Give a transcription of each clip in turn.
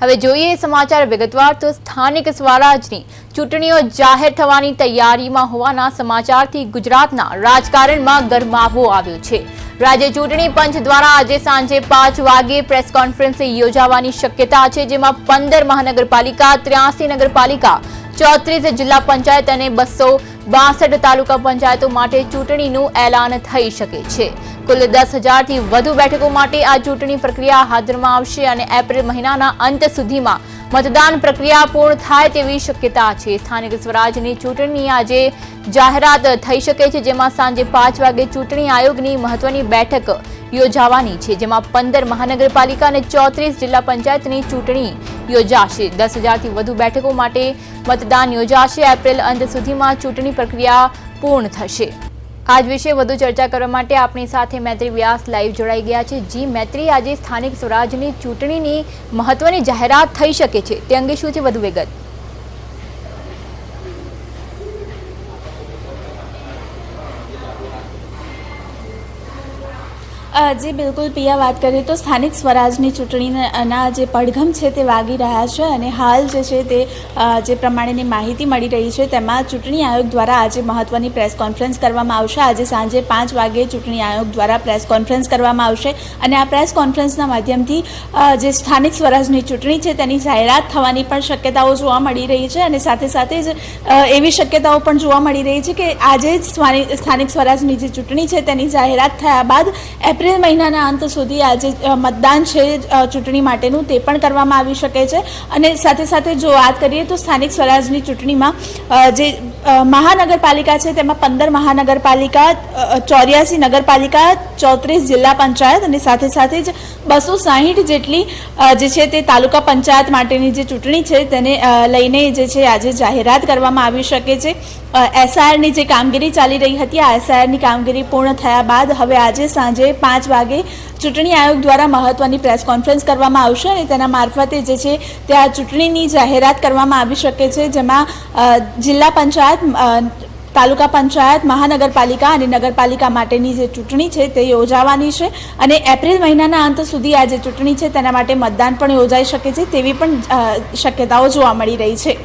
હવે જોઈએ સમાચાર વિગતવાર તો સ્થાનિક સ્વરાજની ચૂંટણીઓ જાહેર થવાની તૈયારીમાં હોવાના સમાચારથી ગુજરાતના રાજકારણમાં ગરમાવો આવ્યો છે। રાજ્ય ચૂંટણી પંચ દ્વારા આજે સાંજે 5 વાગે પ્રેસ કોન્ફરન્સ યોજાવાની શક્યતા છે, જેમાં 15 મહાનગરપાલિકા, 83 નગરપાલિકા, 34 જિલ્લા પંચાયત અને 262 તાલુકા પંચાયતો માટે ચૂંટણીનું એલાન થઈ શકે છે। કુલ 10,000થી વધુ બેઠકો માટે આ ચૂંટણી પ્રક્રિયા હાથ ધરવામાં આવશે અને એપ્રિલ મહિનાના અંત સુધીમાં મતદાન પ્રક્રિયા પૂર્ણ થાય તેવી શક્યતા છે। સ્થાનિક સ્વરાજની ચૂંટણીની આજે જાહેરાત થઈ શકે છે, જેમાં સાંજે 5 વાગે ચૂંટણી આયોગની મહત્વની બેઠક યોજાવાની છે, જેમાં 15 મહાનગરપાલિકા અને 34 જિલ્લા પંચાયતની ચૂંટણી યોજાશે। 10,000થી વધુ બેઠકો માટે મતદાન યોજાશે। એપ્રિલ અંત સુધીમાં ચૂંટણી પ્રક્રિયા પૂર્ણ થશે। આજ વિશે વધુ ચર્ચા કરવા માટે આપણી સાથે મૈત્રી વ્યાસ લાઈવ જોડાઈ ગયા છે। જી મૈત્રી, આજે સ્થાનિક સ્વરાજની ચૂંટણીની મહત્વની જાહેરાત થઈ શકે છે, તે અંગે શું છે વધુ વિગત? जी बिल्कुल पिया, बात करिए तो स्थानिक स्वराजनी चूंटणीना जे પડઘમ છે તે વાગી રહ્યા છે અને હાલ જે છે તે જે પ્રમાણેની માહિતી મળી રહી છે તેમાં ચૂંટણી આયોગ દ્વારા આજે મહત્વની પ્રેસ કોન્ફરન્સ કરવામાં આવશે। આજે સાંજે 5 વાગે ચૂંટણી આયોગ દ્વારા પ્રેસ કોન્ફરન્સ કરવામાં આવશે અને આ પ્રેસ કોન્ફરન્સના માધ્યમથી જે સ્થાનિક સ્વરાજની ચૂંટણી છે તેની જાહેરાત થવાની પણ શક્યતાઓ જોવા મળી રહી છે અને સાથે સાથે જ એવી શક્યતાઓ પણ જોવા મળી રહી છે કે આજે જ સ્થાનિક સ્વરાજની જે ચૂંટણી છે તેની જાહેરાત થયા બાદ એપ્રિલ મહિનાના અંત સુધી આજે મતદાન છે ચૂંટણી માટેનું તે પણ કરવામાં આવી શકે છે। અને સાથે સાથે જો વાત કરીએ તો સ્થાનિક સ્વરાજની ચૂંટણીમાં જે મહાનગરપાલિકા છે તેમાં 15 મહાનગરપાલિકા, 84 નગરપાલિકા, 34 જિલ્લા પંચાયત અને સાથે સાથે જ 260 જેટલી જે છે તે તાલુકા પંચાયત માટેની જે ચૂંટણી છે તેને લઈને જે છે આજે જાહેરાત કરવામાં આવી શકે છે। એસઆઈઆરની જે કામગીરી ચાલી રહી હતી, આ એસઆઈઆરની કામગીરી પૂર્ણ થયા બાદ હવે આજે સાંજે 5 વાગે ચૂંટણી આયોગ દ્વારા મહત્વની પ્રેસ કોન્ફરન્સ કરવામાં આવશે અને તેના મારફતે જે છે તે આ ચૂંટણીની જાહેરાત કરવામાં આવી શકે છે, જેમાં જિલ્લા પંચાયત, તાલુકા પંચાયત, મહાનગરપાલિકા અને નગરપાલિકા માટેની જે ચૂંટણી છે તે યોજાવાની છે અને એપ્રિલ મહિનાના અંત સુધી આ જે ચૂંટણી છે તેના માટે મતદાન પણ યોજાઈ શકે છે તેવી પણ શક્યતાઓ જોવા મળી રહી છે।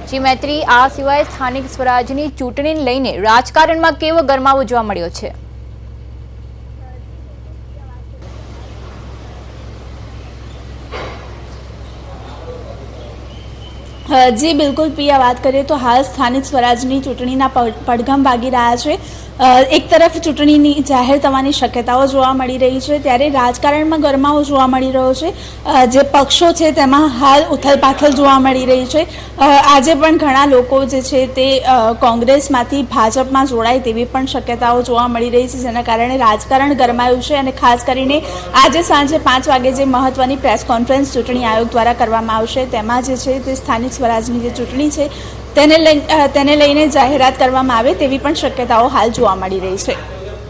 જી મૈત્રી, આ સિવાય સ્થાનિક સ્વરાજની ચૂંટણીને લઈને રાજકારણમાં કેવો ગરમાવો જોવા મળ્યો છે? जी बिल्कुल पिया, बात करिए तो हाल स्थानिक स्वराजनी चूंटणीना પડઘમ વાગી રહ્યા છે। એક તરફ ચૂંટણીની જાહેર થવાની શક્યતાઓ જોવા મળી રહી છે ત્યારે રાજકારણમાં ગરમાવો જોવા મળી રહ્યો છે। જે પક્ષો છે તેમાં હાલ ઉથલપાથલ જોવા મળી રહી છે। આજે પણ ઘણા લોકો જે છે તે કોંગ્રેસમાંથી ભાજપમાં જોડાય તેવી પણ શક્યતાઓ જોવા મળી રહી છે, જેના કારણે રાજકારણ ગરમાયું છે અને ખાસ કરીને આજે સાંજે 5 વાગે જે મહત્વની પ્રેસ કોન્ફરન્સ ચૂંટણી આયોગ દ્વારા કરવામાં આવશે તેમાં જે છે તે સ્થાનિક સ્વરાજની જે ચૂંટણી છે તેને લઈને જાહેરાત કરવામાં આવે તેવી પણ શક્યતાઓ હાલ જોવા મળી રહી છે।